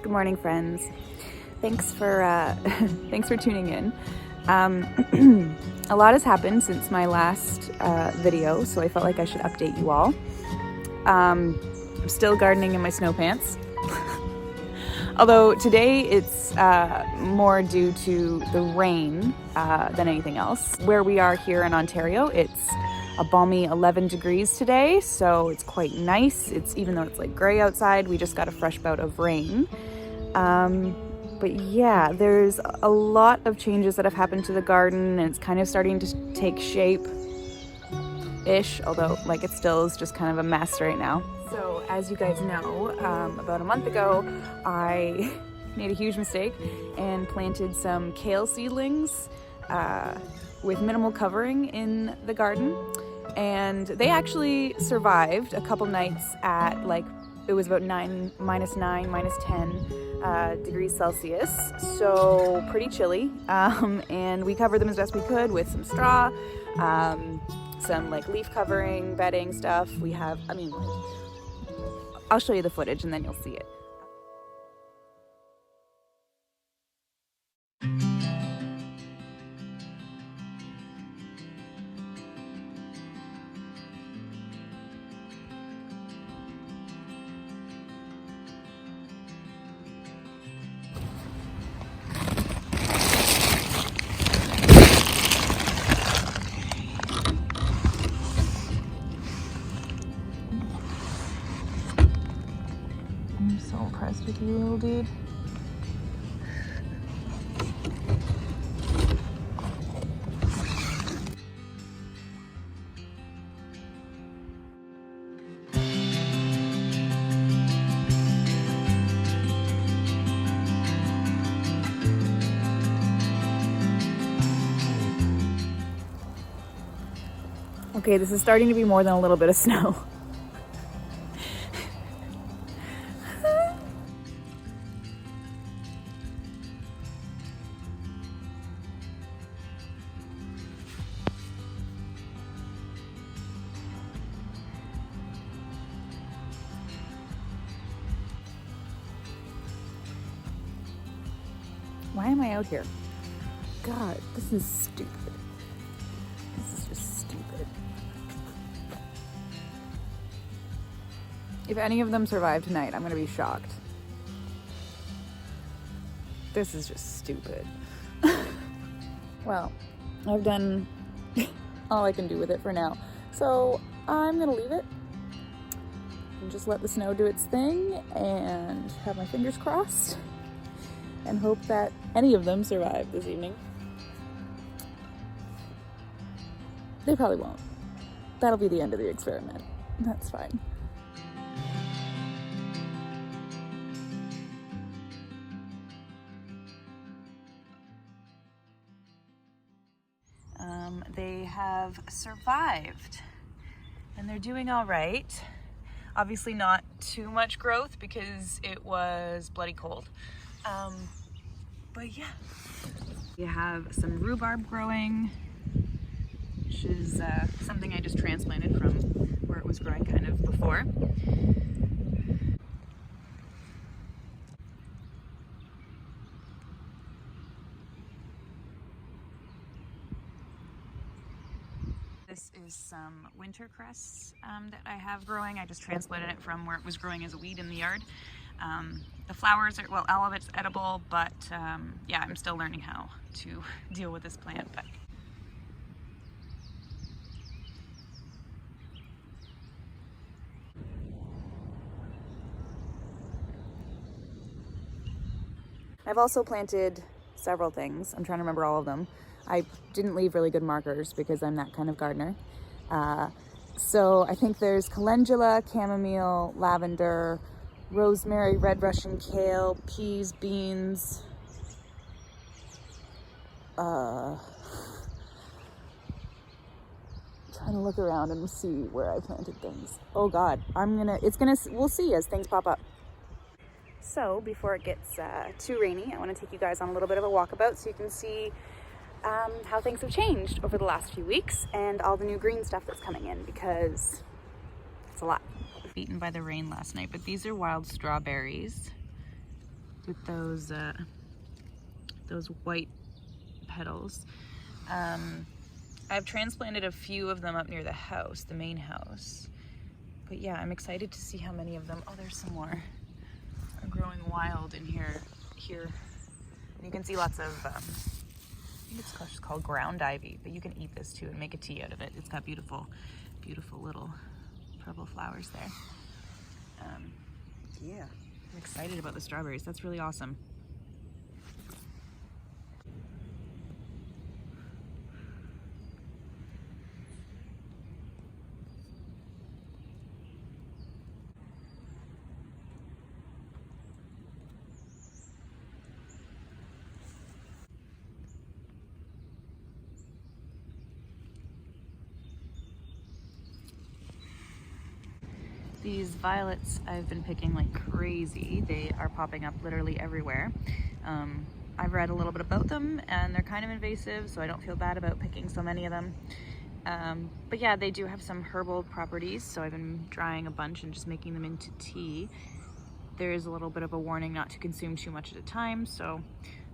Good morning, friends. Thanks for thanks for tuning in. A lot has happened since my last video, so I felt like I should update you all. I'm still gardening in my Snowpants. Although today it's more due to the rain than anything else. Where we are here in Ontario, it's a balmy 11 degrees today, so it's quite nice. Even though it's like gray outside, we just got a fresh bout of rain. But yeah, there's a lot of changes that have happened to the garden, and it's kind of starting to take shape-ish, although like it still is just kind of a mess right now. So as you guys know, about a month ago, I made a huge mistake and planted some kale seedlings with minimal covering in the garden. And they actually survived a couple nights at it was about minus 9, minus 10 degrees Celsius. So pretty chilly. And we covered them as best we could with some straw, some leaf covering, bedding stuff. I'll show you the footage and then you'll see it. I'm so impressed with you, little dude. Okay, this is starting to be more than a little bit of snow. Why am I out here? God, this is stupid. This is just stupid. If any of them survive tonight, I'm gonna be shocked. This is just stupid. Well, I've done all I can do with it for now. So I'm gonna leave it and just let the snow do its thing and have my fingers crossed and hope that any of them survive this evening. They probably won't. That'll be the end of the experiment. That's fine. They have survived and they're doing all right. Obviously not too much growth because it was bloody cold. But yeah, we have some rhubarb growing, which is something I just transplanted from where it was growing kind of before. This is some winter cress that I have growing. I just transplanted it from where it was growing as a weed in the yard. The flowers are, well, all of it's edible, but yeah, I'm still learning how to deal with this plant. But I've also planted several things. I'm trying to remember all of them. I didn't leave really good markers because I'm that kind of gardener. So I think there's calendula, chamomile, lavender, rosemary, red Russian kale, peas, beans. Trying to look around and see where I planted things. Oh God, we'll see as things pop up. So before it gets too rainy, I want to take you guys on a little bit of a walkabout so you can see how things have changed over the last few weeks and all the new green stuff that's coming in, because it's a lot. Beaten by the rain last night, but these are wild strawberries. with those white petals. I've transplanted a few of them up near the house, the main house. But yeah, I'm excited to see how many of them, oh, there's some more, are growing wild in here. And you can see lots of, I think it's just called ground ivy, but you can eat this too and make a tea out of it. It's got beautiful, beautiful little purple flowers there. Yeah, I'm excited about the strawberries. That's really awesome. These violets I've been picking like crazy. They are popping up literally everywhere. I've read a little bit about them and they're kind of invasive, so I don't feel bad about picking so many of them. But yeah, they do have some herbal properties, so I've been drying a bunch and just making them into tea. There is a little bit of a warning not to consume too much at a time, so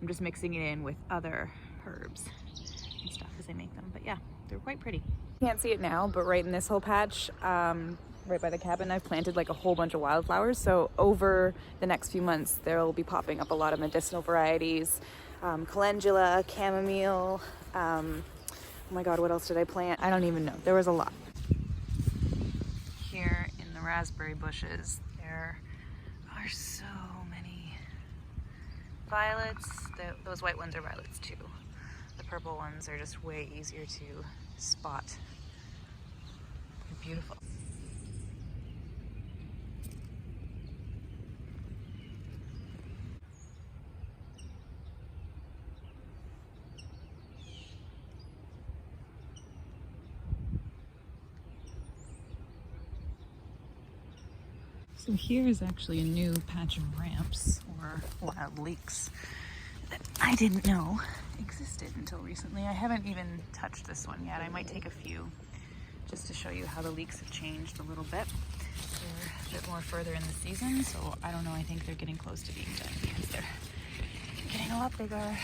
I'm just mixing it in with other herbs and stuff as I make them. But yeah, they're quite pretty. Can't see it now, but right in this whole patch, right by the cabin, I've planted like a whole bunch of wildflowers. So over the next few months, there'll be popping up a lot of medicinal varieties, calendula, chamomile. Oh my God, what else did I plant? I don't even know. There was a lot. Here in the raspberry bushes, there are so many violets. Those white ones are violets too. The purple ones are just way easier to spot. They're beautiful. So here is actually a new patch of ramps or wild leeks that I didn't know existed until recently. I haven't even touched this one yet. I might take a few just to show you how the leeks have changed a little bit. They're a bit more further in the season, so I don't know, I think they're getting close to being done because they're getting a lot bigger.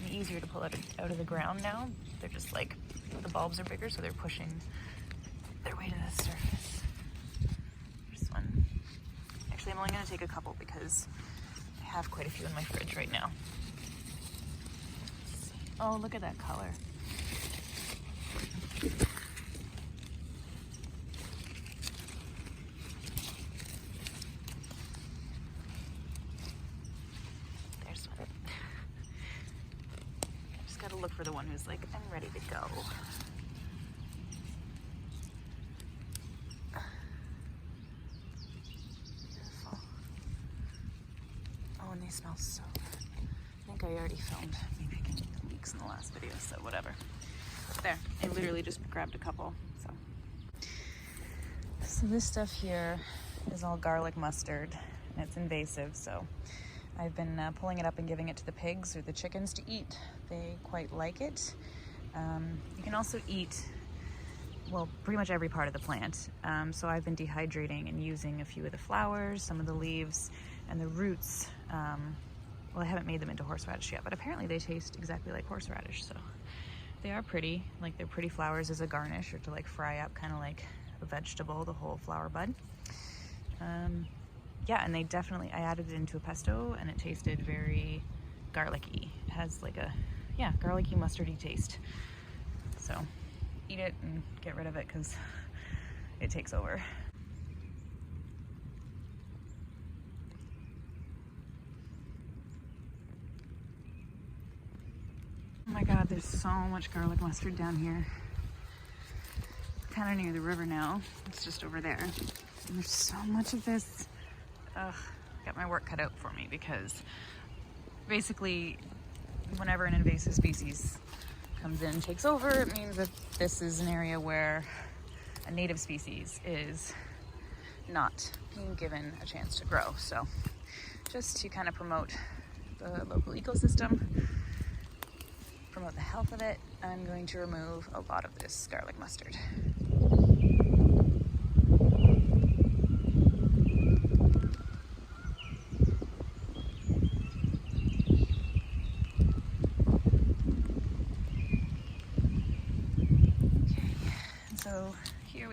And easier to pull out of the ground now. They're just like, the bulbs are bigger, so they're pushing their way to the surface. This one. Actually, I'm only going to take a couple because I have quite a few in my fridge right now. Let's see. Oh, look at that color. There's one. Just got to look for the one who's like, I'm ready to go. Beautiful. Oh, and they smell so good. I think I already filmed me picking the leeks in the last video, so whatever. There, I literally just grabbed a couple, so. So this stuff here is all garlic mustard, and it's invasive, so I've been pulling it up and giving it to the pigs or the chickens to eat. They quite like it. You can also eat, well, pretty much every part of the plant. So I've been dehydrating and using a few of the flowers, some of the leaves, and the roots. Well, I haven't made them into horseradish yet, but apparently they taste exactly like horseradish, so they are pretty. Like, they're pretty flowers as a garnish or to like fry up, kind of like a vegetable, the whole flower bud. Yeah, and they definitely, I added it into a pesto and it tasted very garlicky. It has like a, yeah, garlicky mustardy taste. So eat it and get rid of it because it takes over. Oh my God, there's so much garlic mustard down here. Kind of near the river now. It's just over there. And there's so much of this. Ugh, got my work cut out for me because basically whenever an invasive species comes in and takes over, it means that this is an area where a native species is not being given a chance to grow. So just to kind of promote the local ecosystem, promote the health of it, I'm going to remove a lot of this garlic mustard.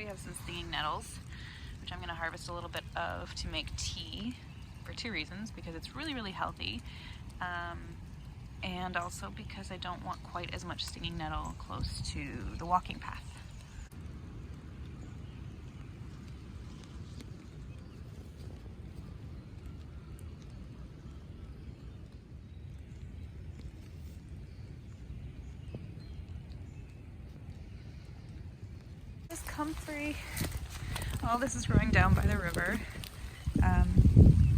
have some stinging nettles, which I'm going to harvest a little bit of to make tea for two reasons. Because it's really, really healthy, and also because I don't want quite as much stinging nettle close to the walking path. Just comfrey. All this is growing down by the river,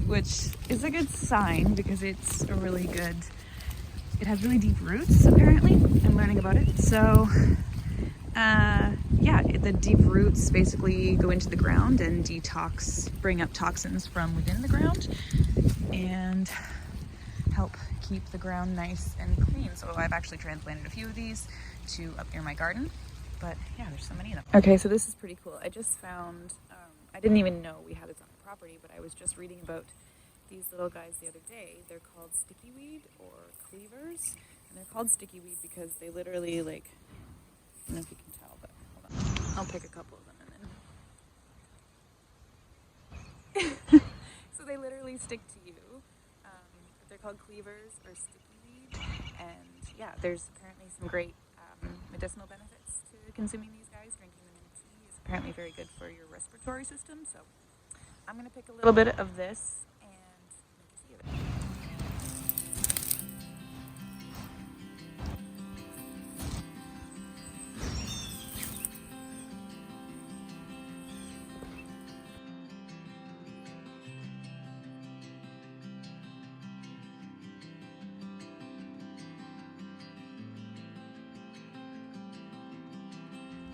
which is a good sign because it's a really good, it has really deep roots apparently. I'm learning about it. So yeah, the deep roots basically go into the ground and bring up toxins from within the ground and help keep the ground nice and clean. So I've actually transplanted a few of these to up near my garden. But yeah, there's so many of them. Okay, so this is pretty cool. I just found, I didn't even know we had this on the property, but I was just reading about these little guys the other day. They're called sticky weed or cleavers. And they're called sticky weed because they literally, like, I don't know if you can tell, but hold on. I'll pick a couple of them and then. So they literally stick to you. But they're called cleavers or sticky weed. And yeah, there's apparently some great medicinal benefits to consuming these guys. Drinking them in tea is apparently very good for your respiratory system. So I'm going to pick a little bit of this and make a tea of it.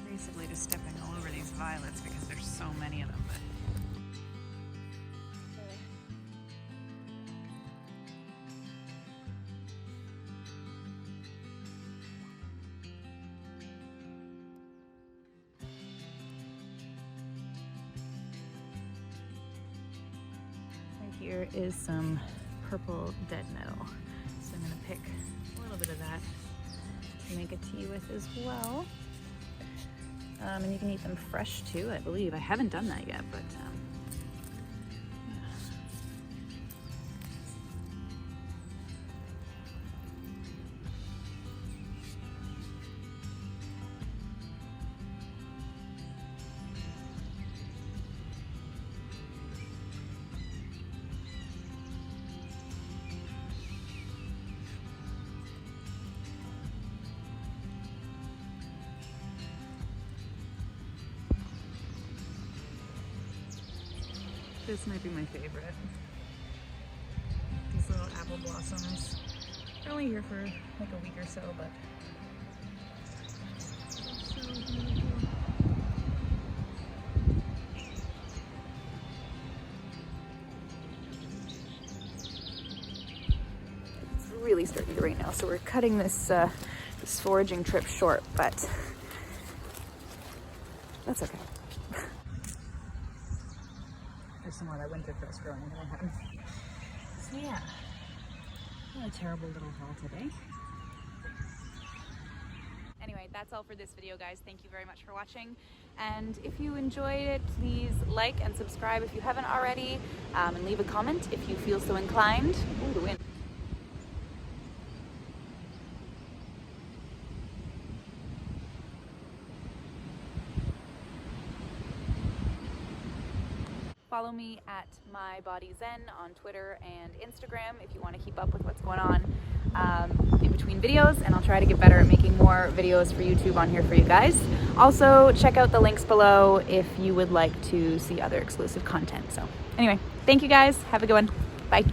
Basically just stepping all over these violets because there's so many of them. But right here is some purple dead nettle. So I'm going to pick a little bit of that to make a tea with as well. And you can eat them fresh too, I believe. I haven't done that yet, but yeah. This might be my favorite. These little apple blossoms. They're only here for like a week or so, but so beautiful. It's really starting to rain now, so we're cutting this this foraging trip short, but that's okay. There's some more of that winter cress growing that I had. So yeah, what a terrible little haul today. Anyway, that's all for this video, guys. Thank you very much for watching. And if you enjoyed it, please like and subscribe if you haven't already, and leave a comment if you feel so inclined. Ooh, the wind. Follow me at mybodyzen on Twitter and Instagram if you want to keep up with what's going on in between videos, and I'll try to get better at making more videos for YouTube on here for you guys. Also, check out the links below if you would like to see other exclusive content. So anyway, thank you guys. Have a good one. Bye.